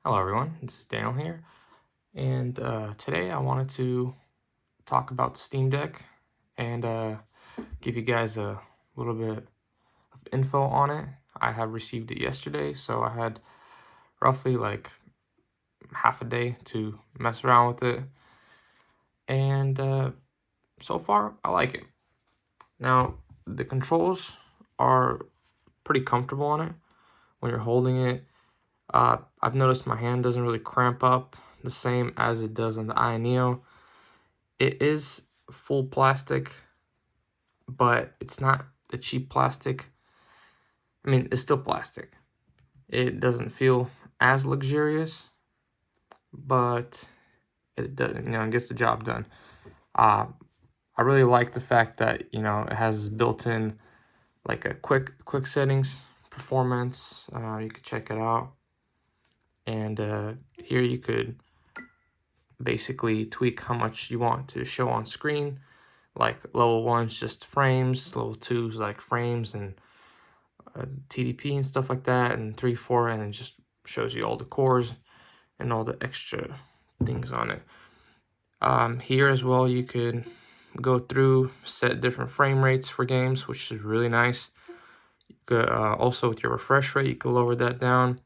Hello everyone, it's Daniel here, and today I wanted to talk about Steam Deck and give you guys a little bit of info on it. I have received it yesterday, so I had roughly like half a day to mess around with it, and so far I like it. Now, the controls are pretty comfortable on it when you're holding it. I've noticed my hand doesn't really cramp up the same as it does on the iNeo. It is full plastic, but it's not the cheap plastic. I mean, it's still plastic. It doesn't feel as luxurious, but it does, it gets the job done. I really like the fact that, it has built-in like a quick settings performance. You could check it out. And here you could basically tweak how much you want to show on screen. Like level 1's just frames, level 2's like frames and TDP and stuff like that, and 3, 4, and it just shows you all the cores and all the extra things on it. Here as well, you could go through, set different frame rates for games, which is really nice. You could also, with your refresh rate, you could lower that down.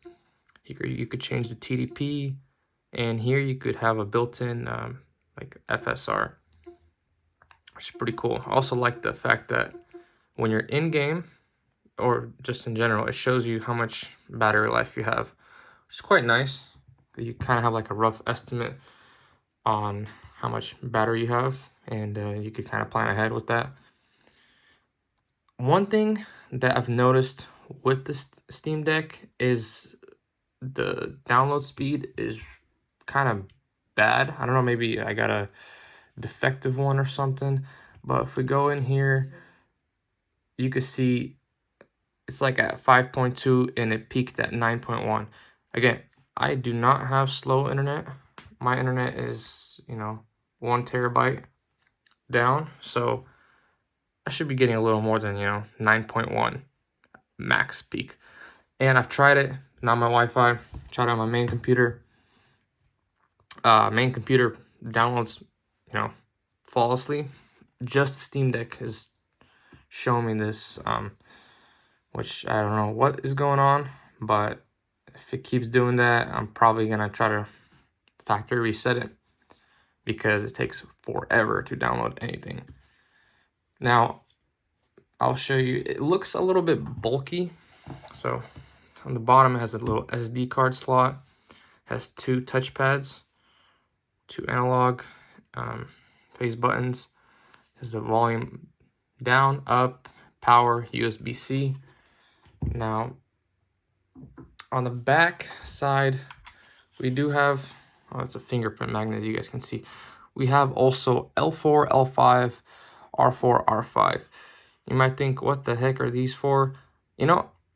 You could change the TDP, and here you could have a built-in like FSR, which is pretty cool. I also like the fact that when you're in game, or just in general, it shows you how much battery life you have, which is quite nice. You kind of have like a rough estimate on how much battery you have, and you could kind of plan ahead with that. One thing that I've noticed with the Steam Deck is the download speed is kind of bad. I don't know, maybe I got a defective one or something, but if we go in here, you can see it's like at 5.2 and it peaked at 9.1. Again, I do not have slow internet. My internet is, 1 terabyte down, so I should be getting a little more than, 9.1 max peak. And I've tried it, not my Wi-Fi, tried it on my main computer. Main computer downloads, flawlessly. Just Steam Deck is showing me this, which I don't know what is going on, but if it keeps doing that, I'm probably gonna try to factory reset it because it takes forever to download anything. Now, I'll show you, it looks a little bit bulky. So on the bottom, it has a little SD card slot, has 2 touchpads, 2 analog phase buttons. There's a volume down, up, power, USB-C. Now, on the back side, we do have, it's a fingerprint magnet, you guys can see. We have also L4, L5, R4, R5. You might think, what the heck are these for?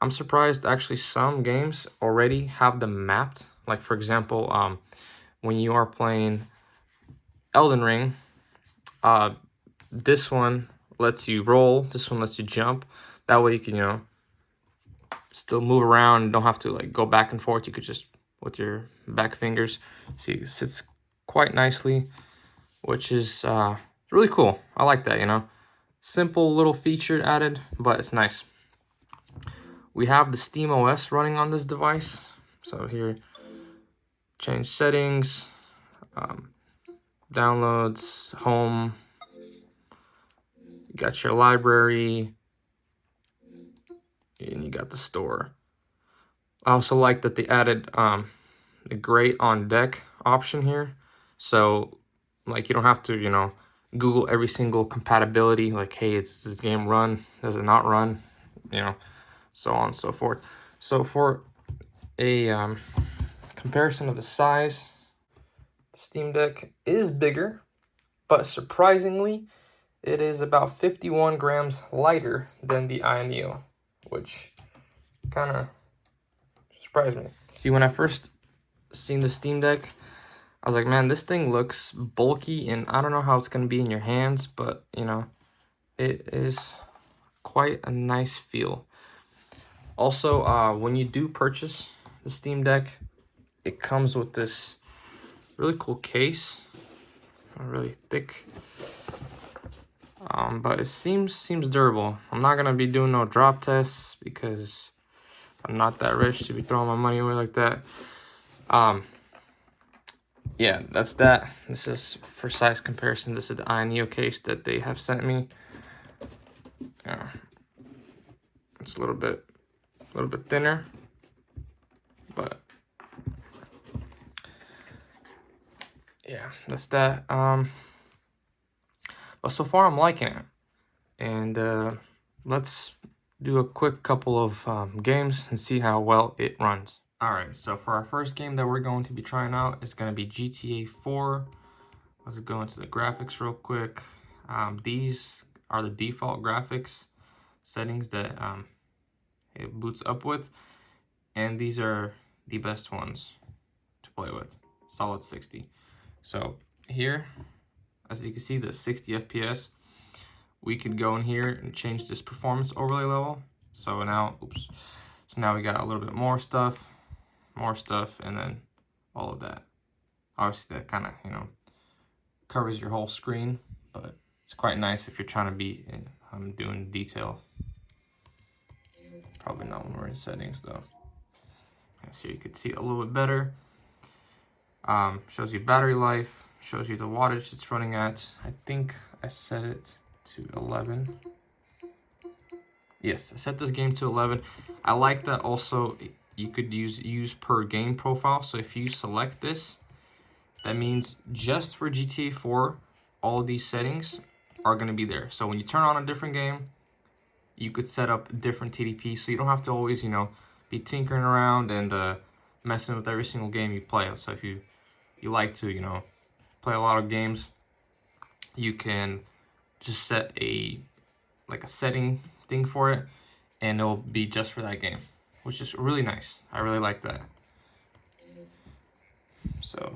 I'm surprised actually some games already have them mapped. Like, for example, when you are playing Elden Ring, this one lets you roll, this one lets you jump. That way you can, still move around and don't have to like go back and forth. You could just, with your back fingers, see it sits quite nicely, which is really cool. I like that, Simple little feature added, but it's nice. We have the SteamOS running on this device. So here, change settings, downloads, home. You got your library, and you got the store. I also like that they added the great on deck option here. So like you don't have to, Google every single compatibility, like, hey, does this game run? Does it not run? So on and so forth. So for a comparison of the size, the Steam Deck is bigger, but surprisingly, it is about 51 grams lighter than the iNeo, which kind of surprised me. See, when I first seen the Steam Deck, I was like, man, this thing looks bulky, and I don't know how it's going to be in your hands, but, it is quite a nice feel. Also, when you do purchase the Steam Deck, it comes with this really cool case, really thick. But it seems durable. I'm not gonna be doing no drop tests because I'm not that rich to be throwing my money away like that. Yeah, that's that. This is for size comparison. This is the AMD case that they have sent me. It's a little bit thinner, but yeah, that's that. But so far I'm liking it, and let's do a quick couple of games and see how well it runs. All right, so for our first game that we're going to be trying out is going to be GTA 4. Let's go into the graphics real quick. These are the default graphics settings that it boots up with, and these are the best ones to play with. Solid 60. So here, as you can see, the 60 FPS. We could go in here and change this performance overlay level. So now, so now we got a little bit more stuff, and then all of that. Obviously, that kind of, covers your whole screen, but it's quite nice if you're trying to be doing detail. Probably not when we're in settings though. So you could see it a little bit better. Shows you battery life, shows you the wattage it's running at. I think I set it to 11. Yes, I set this game to 11. I like that also you could use per game profile. So if you select this, that means just for GTA 4, all of these settings are going to be there. So when you turn on a different game, you could set up different TDP. So you don't have to always, be tinkering around and messing with every single game you play. So if you like to, play a lot of games, you can just set a setting thing for it, and it'll be just for that game, which is really nice. I really like that. So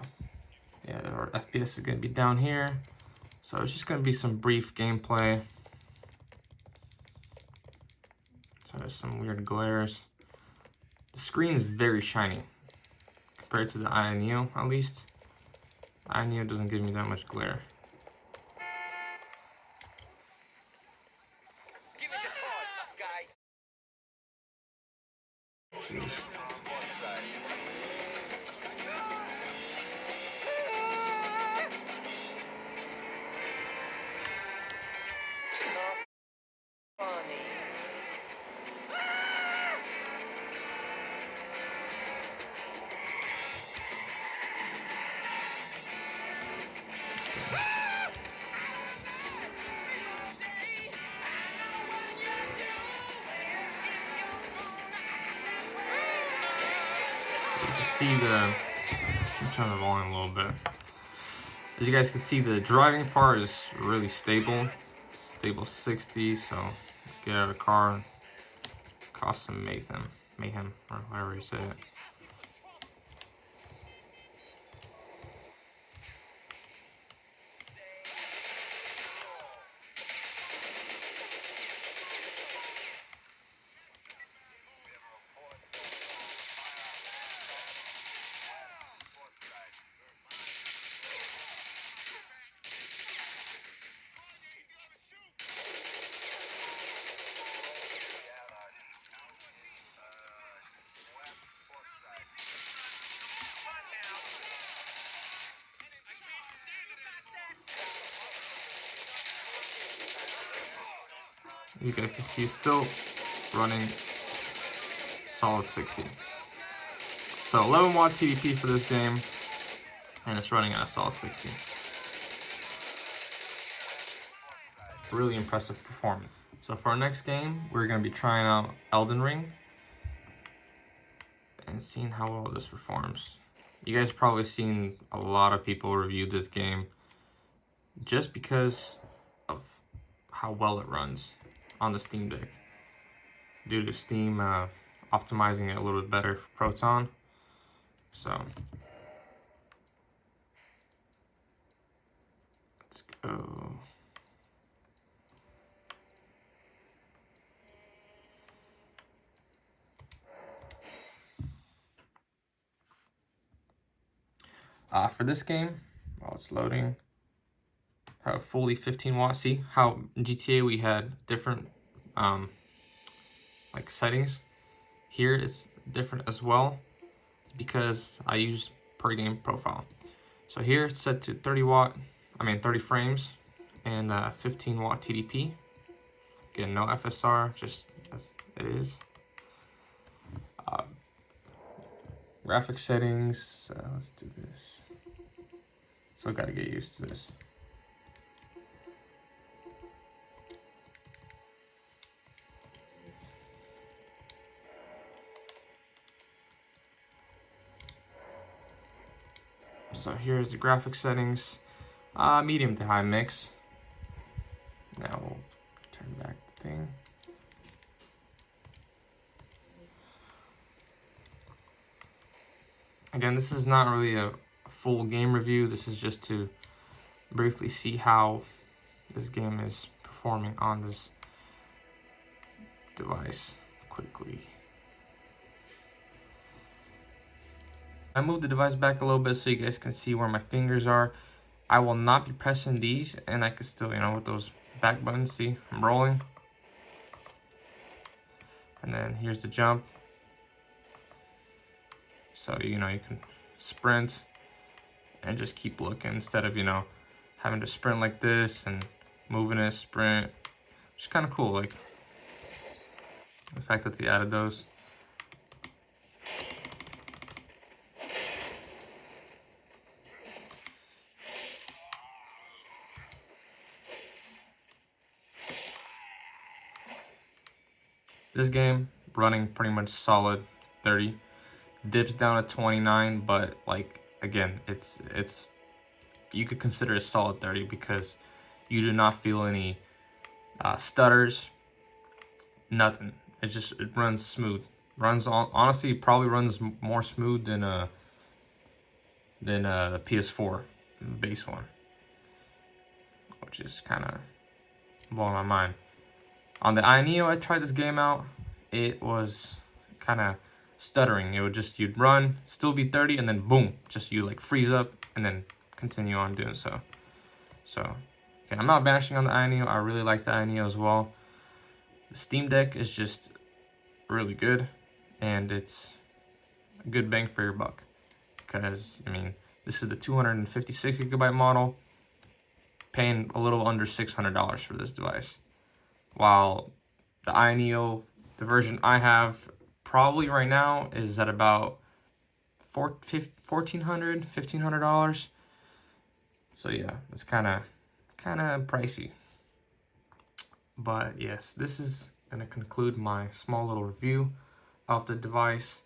yeah, our FPS is gonna be down here. So it's just gonna be some brief gameplay. So there's some weird glares. The screen is very shiny compared to the AMD, at least. AMD doesn't give me that much glare. See I'm turning the volume a little bit. As you guys can see, the driving part is really stable. Stable 60, so let's get out of the car and cause some mayhem, or whatever you say it. You guys can see it's still running solid 60. So 11 watt TDP for this game, and it's running at a solid 60. Really impressive performance. So for our next game, we're going to be trying out Elden Ring and seeing how well this performs. You guys probably seen a lot of people review this game just because of how well it runs on the Steam Deck, due to Steam optimizing it a little bit better for Proton. So let's go. For this game, while it's loading, have fully 15 watts. See how in GTA we had different like settings. Here it's different as well. It's because I use per game profile. So here it's set to 30 frames and 15 watt TDP. Again, no FSR, just as it is. Graphic settings, let's do this. Still gotta get used to this. So here's the graphic settings, medium to high mix. Now we'll turn back the thing. Again, this is not really a full game review. This is just to briefly see how this game is performing on this device quickly. I moved the device back a little bit so you guys can see where my fingers are. I will not be pressing these, and I can still, with those back buttons, see, I'm rolling. And then here's the jump. So, you can sprint and just keep looking instead of, having to sprint like this and moving it, sprint. It's kind of cool, like the fact that they added those. This game running pretty much solid 30, dips down to 29, but like again, it's you could consider it solid 30 because you do not feel any stutters, nothing. It runs smooth. Honestly, probably runs more smooth than the PS4 base one, which is kind of blowing my mind. On the Neo, I tried this game out. It was kind of stuttering. It would you'd run, still be 30, and then boom, you like freeze up and then continue on doing so. So, okay, I'm not bashing on the Neo. I really like the Neo as well. The Steam Deck is just really good, and it's a good bang for your buck. Because, this is the 256 gigabyte model, paying a little under $600 for this device. While the Neo, the version I have, probably right now is at about $1,400, $1,500. So yeah, it's kind of pricey. But yes, this is gonna conclude my small little review of the device.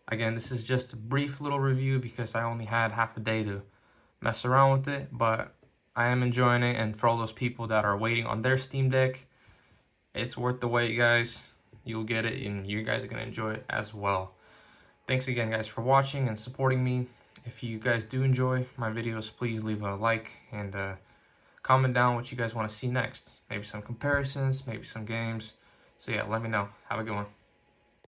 Again, this is just a brief little review because I only had half a day to mess around with it, but I am enjoying it. And for all those people that are waiting on their Steam Deck, it's worth the wait, guys. You'll get it, and you guys are going to enjoy it as well. Thanks again, guys, for watching and supporting me. If you guys do enjoy my videos, please leave a like and comment down what you guys want to see next. Maybe some comparisons, maybe some games. So yeah, let me know. Have a good one.